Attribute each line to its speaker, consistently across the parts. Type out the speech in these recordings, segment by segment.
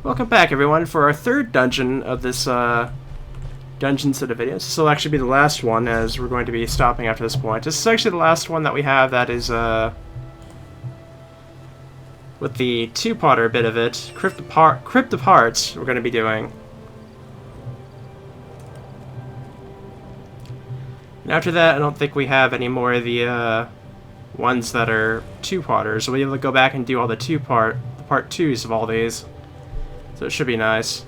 Speaker 1: Welcome back, everyone, for our third dungeon of this dungeon set of videos. This will actually be the last one, as we're going to be stopping after this point. This is actually the last one that we have that is, with the two-parter bit of it, Crypt of Hearts, we're going to be doing. And after that, I don't think we have any more of the, ones that are two-parters. We'll be able to go back and do all the part 2s of all these. So it should be nice.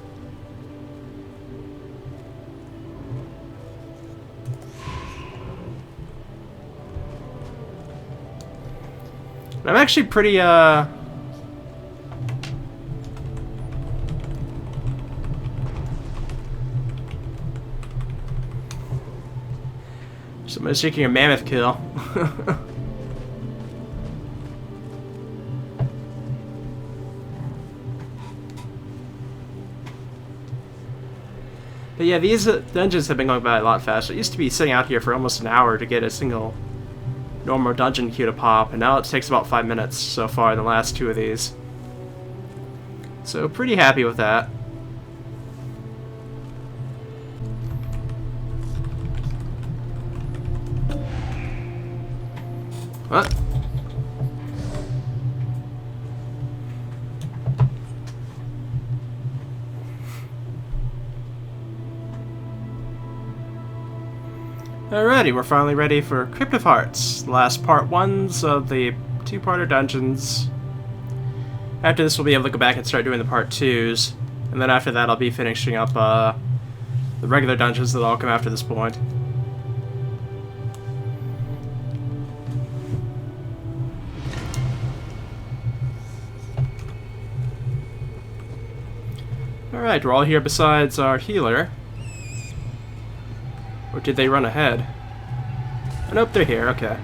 Speaker 1: I'm actually pretty, Somebody's taking a mammoth kill. But yeah, these dungeons have been going by a lot faster. It used to be sitting out here for almost an hour to get a single normal dungeon queue to pop, and now it takes about 5 minutes so far in the last two of these. So pretty happy with that. What? Alrighty, we're finally ready for Crypt of Hearts, the last part 1s of the two-parter dungeons. After this, we'll be able to go back and start doing the part 2s, and then after that, I'll be finishing up the regular dungeons that all come after this point. Alright, we're all here besides our healer. Or did they run ahead? Oh, nope, they're here, okay.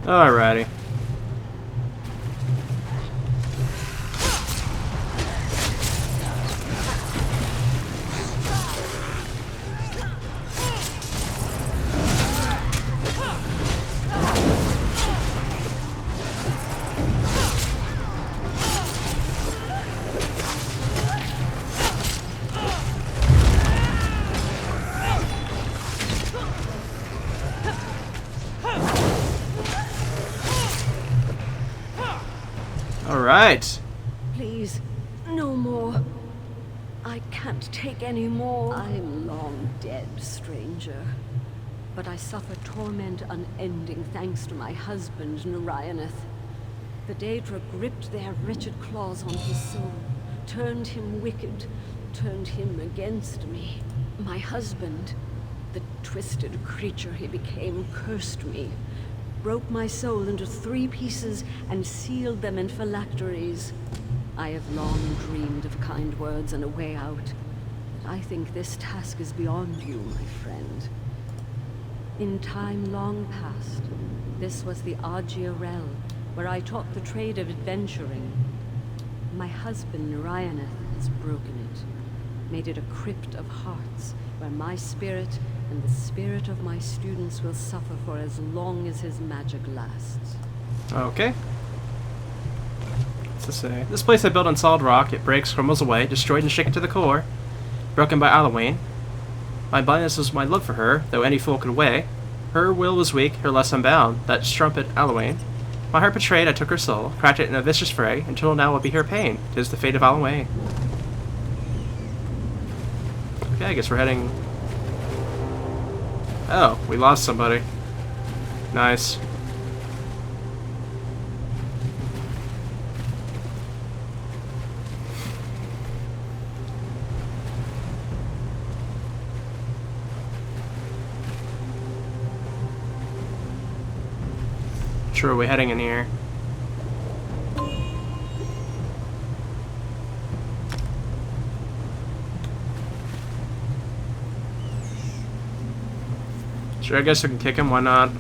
Speaker 1: Alrighty. Alright.
Speaker 2: Please, no more. I can't take any more. I'm long dead, stranger. But I suffer torment unending thanks to my husband, Narayaneth. The Daedra gripped their wretched claws on his soul, turned him wicked, turned him against me. My husband, the twisted creature he became, cursed me, broke my soul into 3 pieces and sealed them in phylacteries. I have long dreamed of kind words and a way out, but I think this task is beyond you, my friend. In time long past, this was the Agia realm, where I taught the trade of adventuring. My husband, Narayaneth, has broken it, made it a crypt of hearts, where my spirit and the spirit of my students will suffer for as long as his magic lasts.
Speaker 1: Okay. What's to say? This place I built on solid rock, it breaks, crumbles away, destroyed and shaken to the core. Broken by Alwyn. My blindness was my love for her, though any fool could weigh. Her will was weak, her less unbound, that strumpet Alwyn. My heart betrayed, I took her soul, cracked it in a vicious fray, until now will be her pain. 'Tis the fate of Alwyn. Okay, I guess we're heading... Oh, we lost somebody. Nice. Sure, we're heading in here. Sure, I guess we can kick him, why not?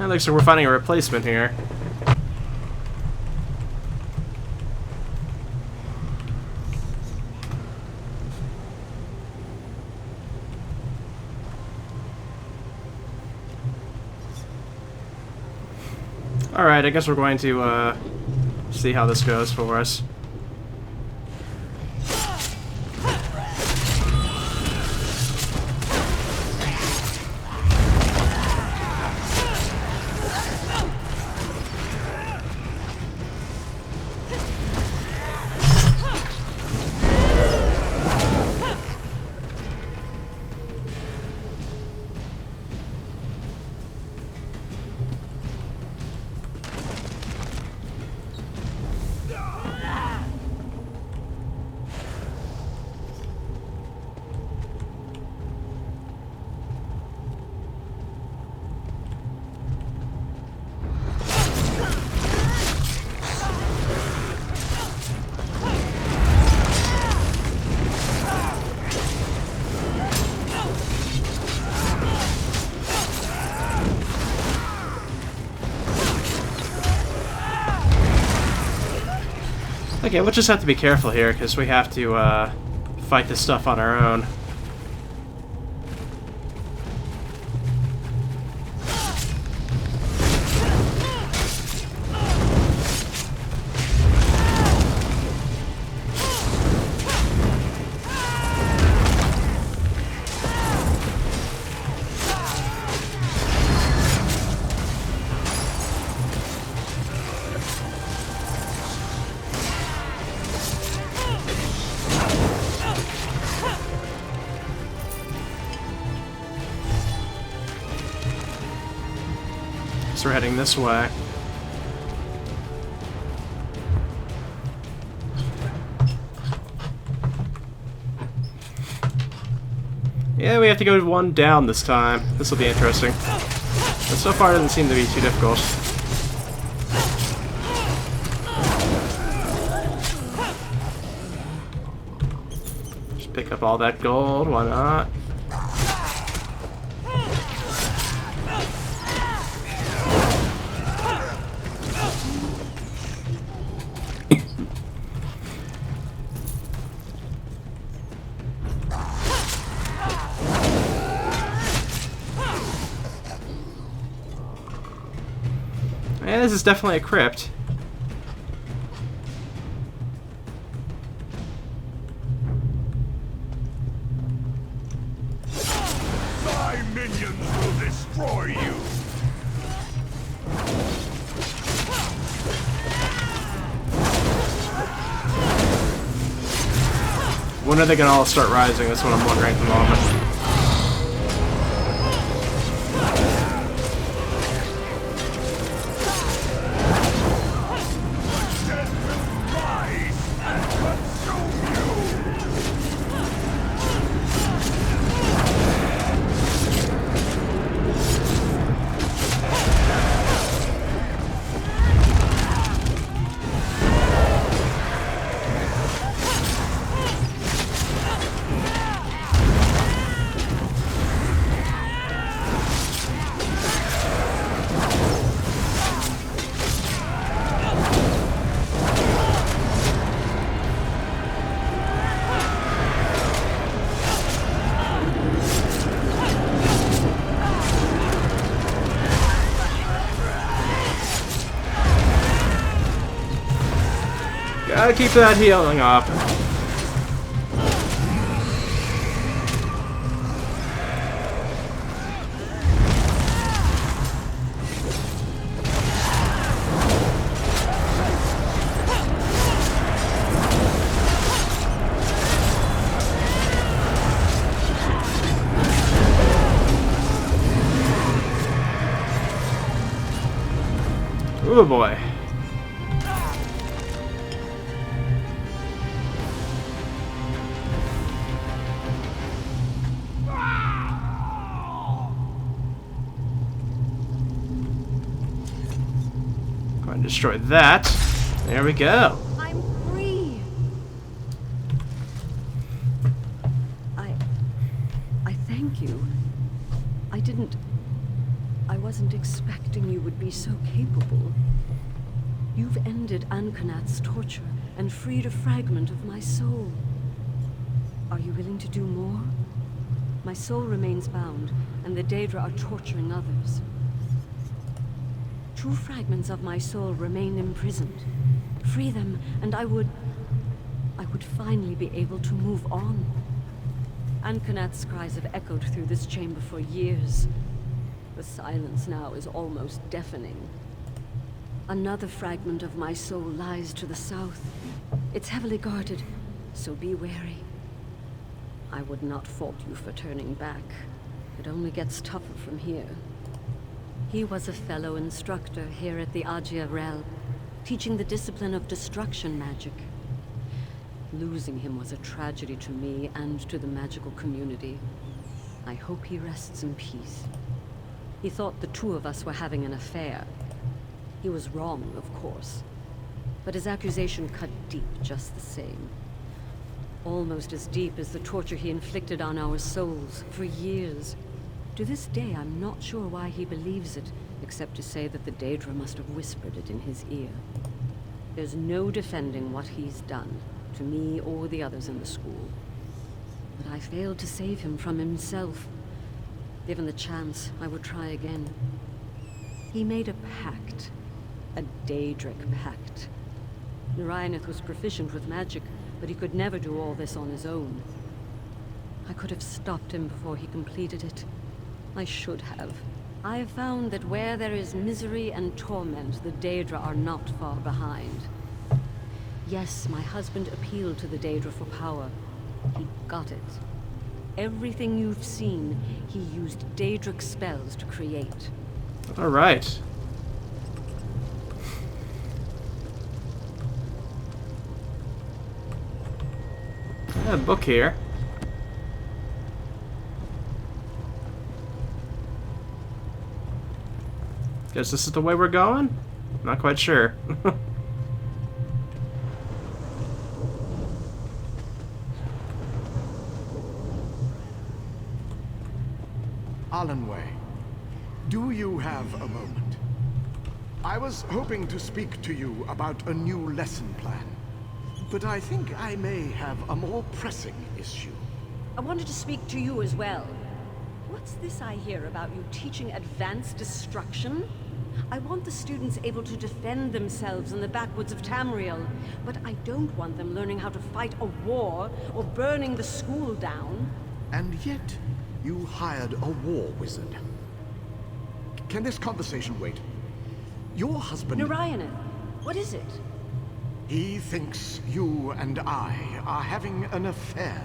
Speaker 1: It looks like we're finding a replacement here. Alright, I guess we're going to see how this goes for us. Okay, we'll just have to be careful here, because we have to fight this stuff on our own. So we're heading this way. Yeah, we have to go one down this time. This will be interesting. But so far it doesn't seem to be too difficult. Just pick up all that gold, why not? And this is definitely a crypt.
Speaker 3: My minions will destroy you.
Speaker 1: When are they gonna all start rising? That's what I'm wondering at the moment. Gotta keep that healing up. Oh boy. Go ahead and destroy that. There we go.
Speaker 2: I'm free. I thank you. I didn't I wasn't expecting you would be so capable. You've ended Ankanat's torture and freed a fragment of my soul. Are you willing to do more? My soul remains bound, and the Daedra are torturing others. 2 fragments of my soul remain imprisoned. Free them, and I would finally be able to move on. Ankanat's cries have echoed through this chamber for years. The silence now is almost deafening. Another fragment of my soul lies to the south. It's heavily guarded, so be wary. I would not fault you for turning back. It only gets tougher from here. He was a fellow instructor here at the Ajia Realm, teaching the discipline of destruction magic. Losing him was a tragedy to me and to the magical community. I hope he rests in peace. He thought the 2 of us were having an affair. He was wrong, of course. But his accusation cut deep just the same. Almost as deep as the torture he inflicted on our souls for years. To this day, I'm not sure why he believes it, except to say that the Daedra must have whispered it in his ear. There's no defending what he's done, to me or the others in the school. But I failed to save him from himself. Given the chance, I would try again. He made a pact. A Daedric pact. Narayaneth was proficient with magic, but he could never do all this on his own. I could have stopped him before he completed it. I should have. I have found that where there is misery and torment, the Daedra are not far behind. Yes, my husband appealed to the Daedra for power. He got it. Everything you've seen, he used Daedric spells to create.
Speaker 1: All right. I have a book here. Guess this is the way we're going? Not quite sure.
Speaker 3: Alanway, do you have a moment? I was hoping to speak to you about a new lesson plan, but I think I may have a more pressing issue.
Speaker 2: I wanted to speak to you as well. What's this I hear about you teaching advanced destruction? I want the students able to defend themselves in the backwoods of Tamriel, but I don't want them learning how to fight a war or burning the school down.
Speaker 3: And yet, you hired a war wizard. Can this conversation wait? Your husband...
Speaker 2: Narayaneth, what is it?
Speaker 3: He thinks you and I are having an affair.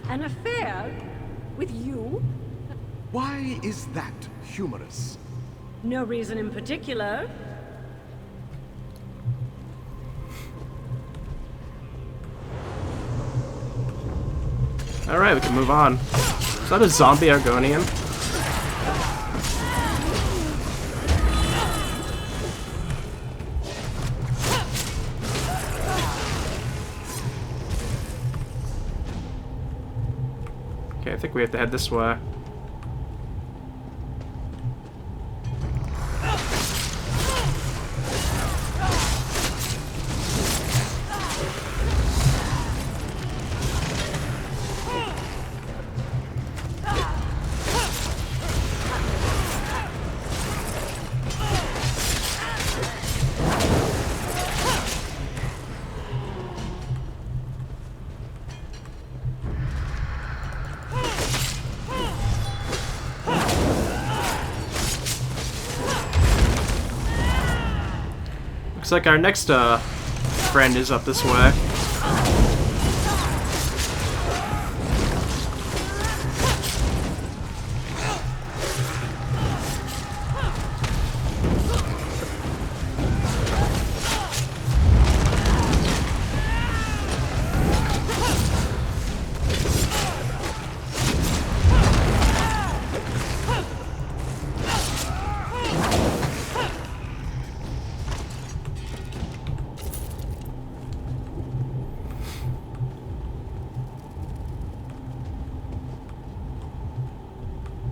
Speaker 2: An affair? With you?
Speaker 3: Why is that humorous?
Speaker 2: No reason in particular.
Speaker 1: Alright, we can move on. Is that a zombie Argonian? Okay, I think we have to head this way. Looks like our next friend is up this way.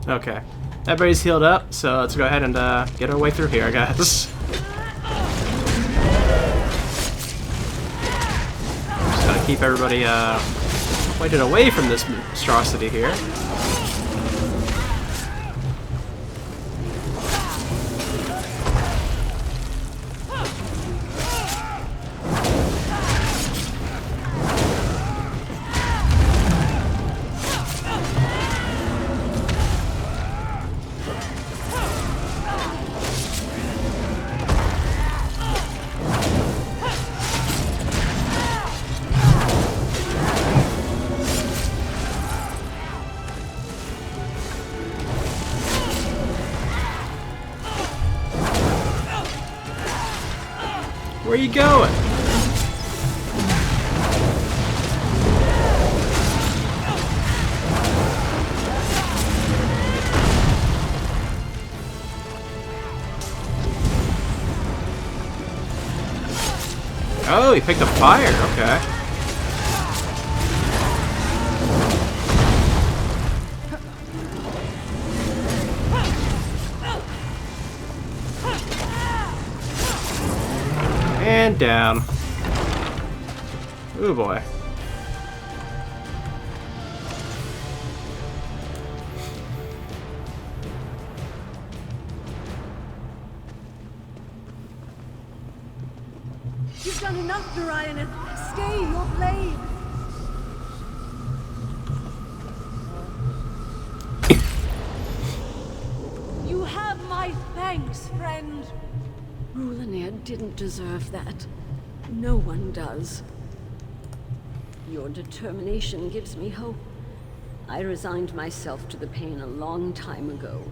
Speaker 1: Okay. Everybody's healed up, so let's go ahead and get our way through here, I guess. Just gotta keep everybody pointed away from this monstrosity here. Where are you going? Oh, he picked up fire, okay. And down. Ooh boy.
Speaker 2: You've done enough, Narayan. Stay your blade. You have my thanks, friend. Rulanir didn't deserve that. No one does. Your determination gives me hope. I resigned myself to the pain a long time ago.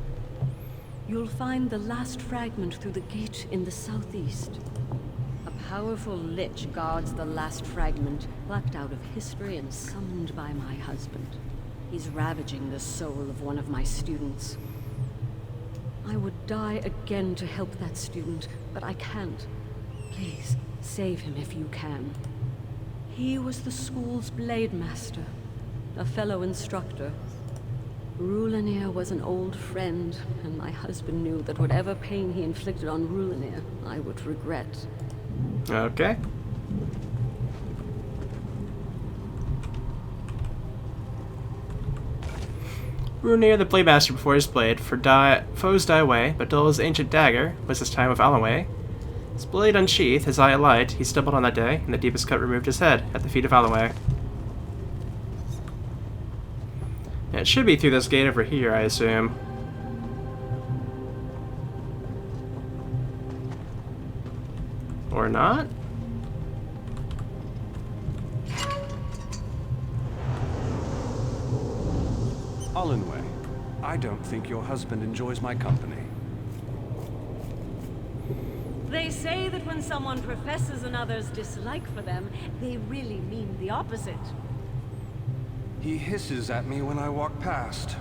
Speaker 2: You'll find the last fragment through the gate in the southeast. A powerful lich guards the last fragment, plucked out of history and summoned by my husband. He's ravaging the soul of one of my students. I would die again to help that student, but I can't. Please, save him if you can. He was the school's blade master, a fellow instructor. Rulanir was an old friend, and my husband knew that whatever pain he inflicted on Rulanir, I would regret.
Speaker 1: Okay. Rulanir the Blade Master before his blade, for foes die away, but Dola's ancient dagger was his time of Alloway. His blade unsheathed, his eye alight, he stumbled on that day, and the deepest cut removed his head, at the feet of Alloway. Yeah, it should be through this gate over here, I assume. Or not?
Speaker 4: Olenway, I don't think your husband enjoys my company.
Speaker 2: They say that when someone professes another's dislike for them, they really mean the opposite.
Speaker 4: He hisses at me when I walk past.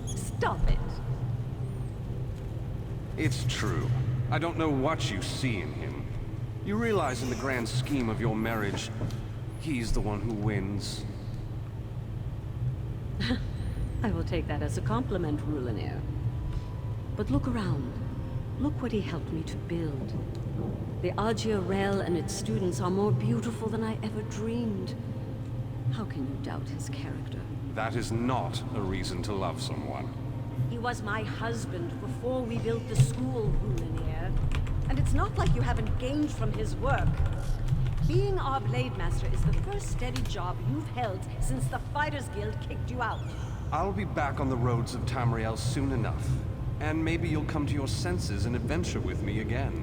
Speaker 2: Stop it.
Speaker 4: It's true. I don't know what you see in him. You realize in the grand scheme of your marriage, he's the one who wins.
Speaker 2: I will take that as a compliment, Rulanir. But look around. Look what he helped me to build. The Ajia Rel and its students are more beautiful than I ever dreamed. How can you doubt his character?
Speaker 4: That is not a reason to love someone.
Speaker 2: He was my husband before we built the school, Rulanir. And it's not like you haven't gained from his work. Being our Blade Master is the first steady job you've held since the Fighters Guild kicked you out.
Speaker 4: I'll be back on the roads of Tamriel soon enough. And maybe you'll come to your senses and adventure with me again.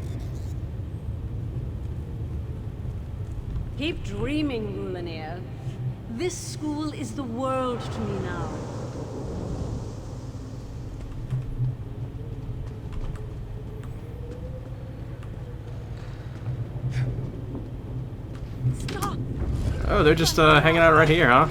Speaker 2: Keep dreaming, Rulanir. This school is the world to me now. Stop!
Speaker 1: Oh, they're just hanging out right here, huh?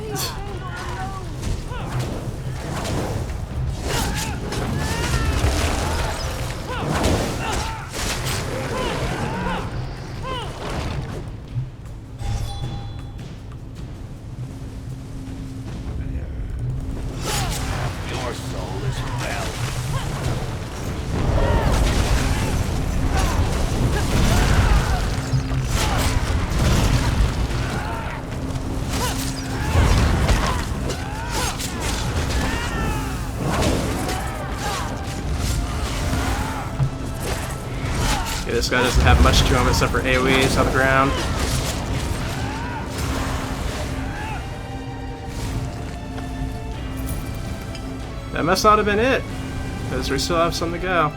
Speaker 1: this guy doesn't have much to him except for AoEs on the ground. That must not have been it, because we still have some to go.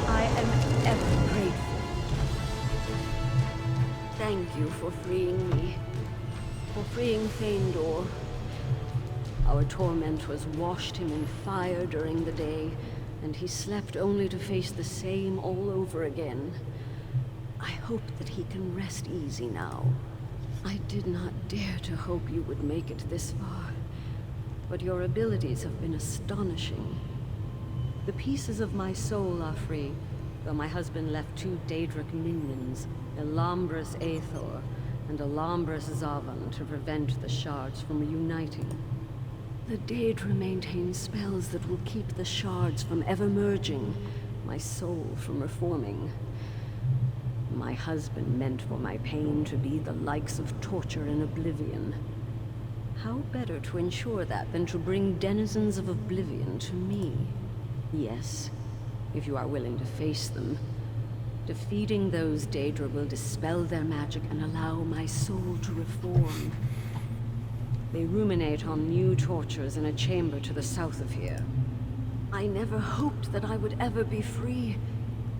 Speaker 2: I am ever grateful. Thank you for freeing me. For freeing Feindor. Our tormentors washed him in fire during the day, and he slept only to face the same all over again. I hope that he can rest easy now. I did not dare to hope you would make it this far, but your abilities have been astonishing. The pieces of my soul are free, though my husband left 2 Daedric minions, Elambris Aethor and Elambris Zavan, to prevent the shards from reuniting. The Daedra maintain spells that will keep the shards from ever merging, my soul from reforming. My husband meant for my pain to be the likes of torture and oblivion. How better to ensure that than to bring denizens of oblivion to me? Yes, if you are willing to face them. Defeating those Daedra will dispel their magic and allow my soul to reform. They ruminate on new tortures in a chamber to the south of here. I never hoped that I would ever be free,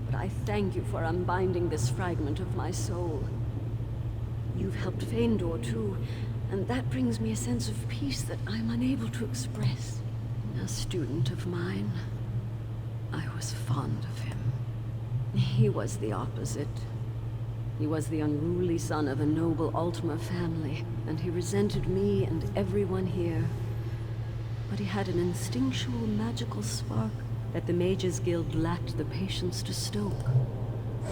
Speaker 2: but I thank you for unbinding this fragment of my soul. You've helped Feindor too, and that brings me a sense of peace that I'm unable to express. A student of mine, I was fond of him. He was the opposite. He was the unruly son of a noble Altmer family, and he resented me and everyone here. But he had an instinctual magical spark that the Mages Guild lacked the patience to stoke.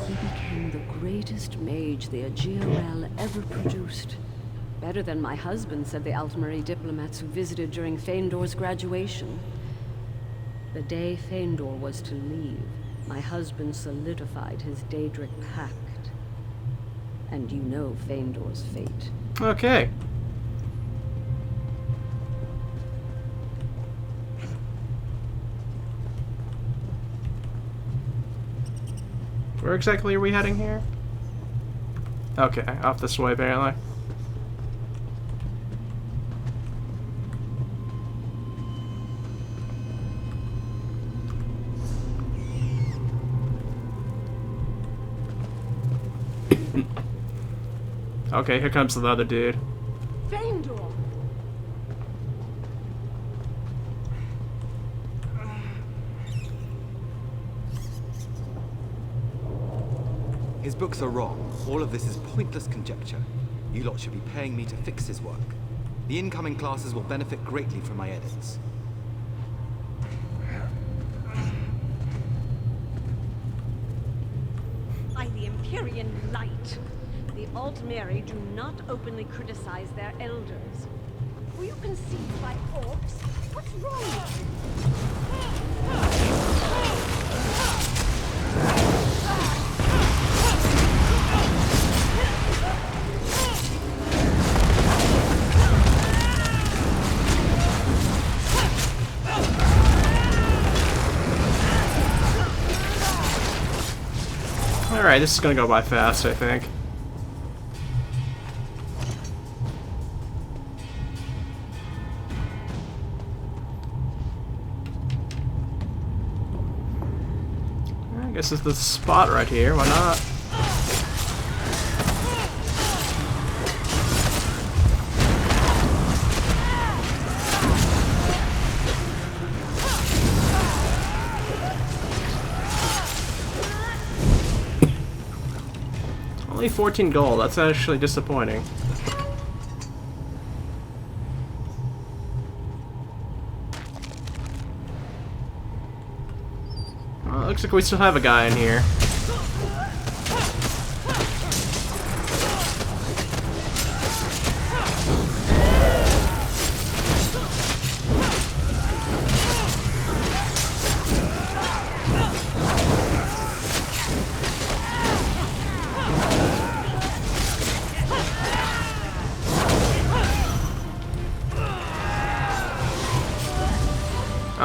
Speaker 2: He became the greatest mage the Aegirel ever produced. Better than my husband, said the Altmeri diplomats who visited during Feindor's graduation. The day Feindor was to leave, my husband solidified his Daedric pact. And you know Feindor's fate.
Speaker 1: Okay. Where exactly are we heading here? Okay, off this way apparently. Okay, here comes the other dude.
Speaker 2: Feindor!
Speaker 5: His books are wrong. All of this is pointless conjecture. You lot should be paying me to fix his work. The incoming classes will benefit greatly from my edits.
Speaker 2: By the Empyrean light, the Altmeri do not openly criticize their elders. Were you conceived by orcs? What's wrong with
Speaker 1: Alright, this is gonna go by fast, I think. I guess it's the spot right here, why not? Only 14 gold, that's actually disappointing. Well, it looks like we still have a guy in here.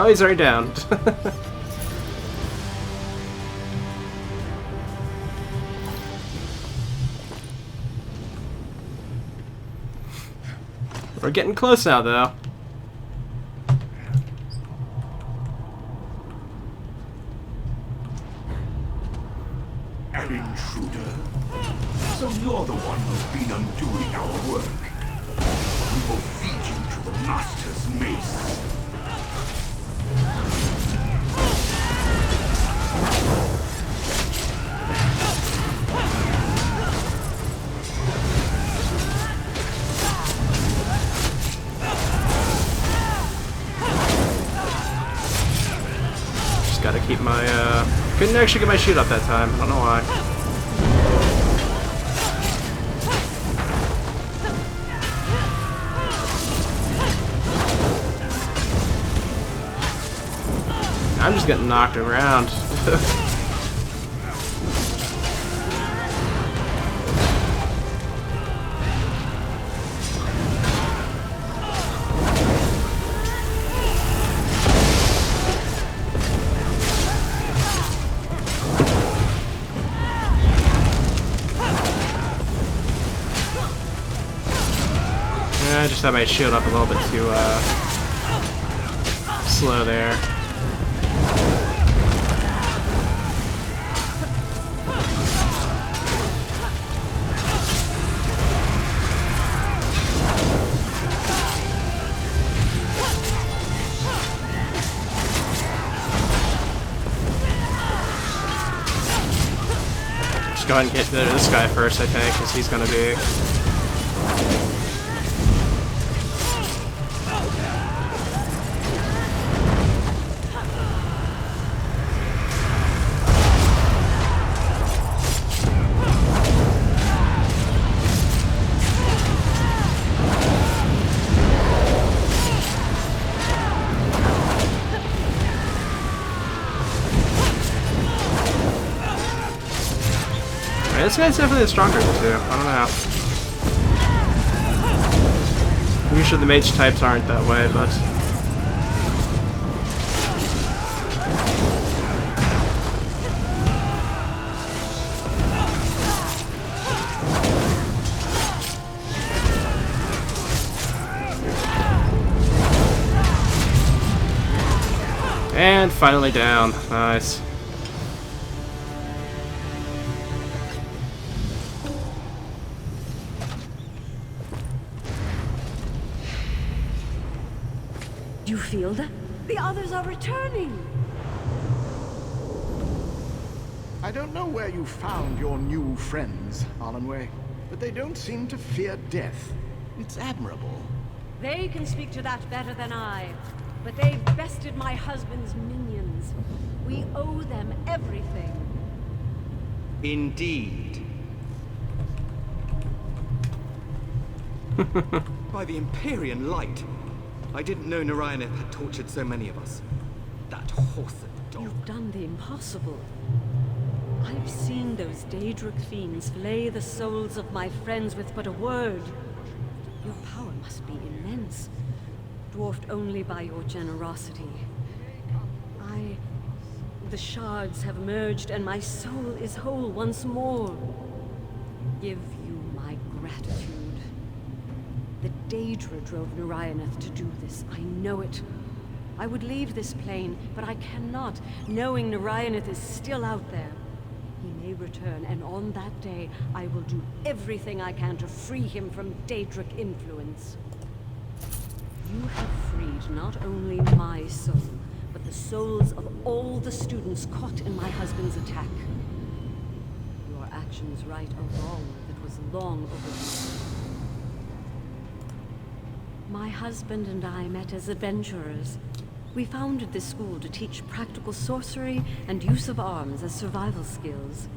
Speaker 1: Oh, he's already down. We're getting close now, though.
Speaker 6: An intruder? So you're the one who's been undoing our work. We will feed you to the Master's mace.
Speaker 1: Just gotta keep my, couldn't actually get my shield up that time. I don't know why. I'm just getting knocked around. I just had my shield up a little bit too slow there. Just go ahead and get this guy first, I think, because he's gonna be. This guy's definitely stronger than two. I don't know. Usually the mage types aren't that way, but... And finally down. Nice.
Speaker 2: Do you feel that? The others are returning!
Speaker 3: I don't know where you found your new friends, Syaoranvee, but they don't seem to fear death. It's admirable.
Speaker 2: They can speak to that better than I, but they've bested my husband's minions. We owe them everything.
Speaker 5: Indeed. By the Empyrean light! I didn't know Narayaneth had tortured so many of us. That whoreson dog.
Speaker 2: You've done the impossible. I've seen those Daedric fiends flay the souls of my friends with but a word. Your power must be immense, dwarfed only by your generosity. The shards have merged and my soul is whole once more. Give you my gratitude. The Daedra drove Narayaneth to do this. I know it. I would leave this plane, but I cannot, knowing Narayaneth is still out there. He may return, and on that day, I will do everything I can to free him from Daedric influence. You have freed not only my soul, but the souls of all the students caught in my husband's attack. Your actions right a wrong that was long overdue. My husband and I met as adventurers. We founded this school to teach practical sorcery and use of arms as survival skills.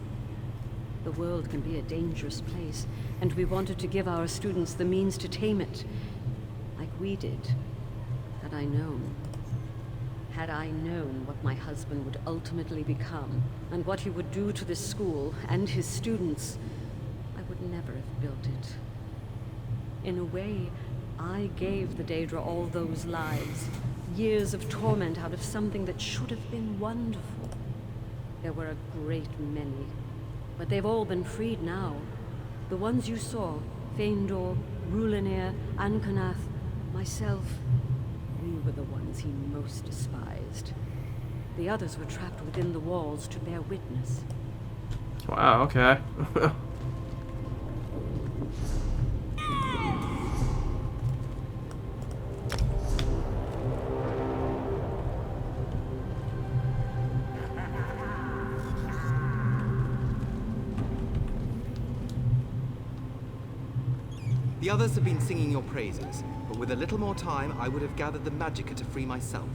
Speaker 2: The world can be a dangerous place, and we wanted to give our students the means to tame it, like we did, had I known. Had I known what my husband would ultimately become, and what he would do to this school and his students, I would never have built it. In a way, I gave the Daedra all those lives. years of torment out of something that should have been wonderful. There were a great many, but they've all been freed now. The ones you saw, Feindor, Rulinir, Ankonath, myself, we were the ones he most despised. The others were trapped within the walls to bear witness.
Speaker 1: Wow, okay.
Speaker 5: The others have been singing your praises, but with a little more time, I would have gathered the magicka to free myself.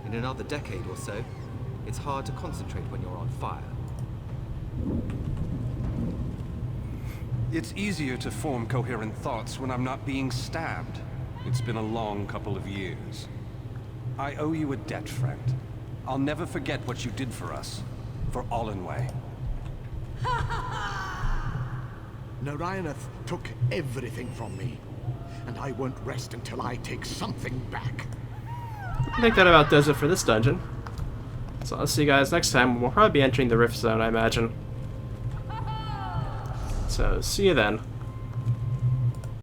Speaker 5: In another decade or so, it's hard to concentrate when you're on fire.
Speaker 4: It's easier to form coherent thoughts when I'm not being stabbed. It's been a long couple of years. I owe you a debt, friend. I'll never forget what you did for us. For Allenway.
Speaker 3: Narayaneth took everything from me, and I won't rest until I take something back.
Speaker 1: I think that about does it for this dungeon. So I'll see you guys next time. We'll probably be entering the Rift Zone, I imagine. So, see you then.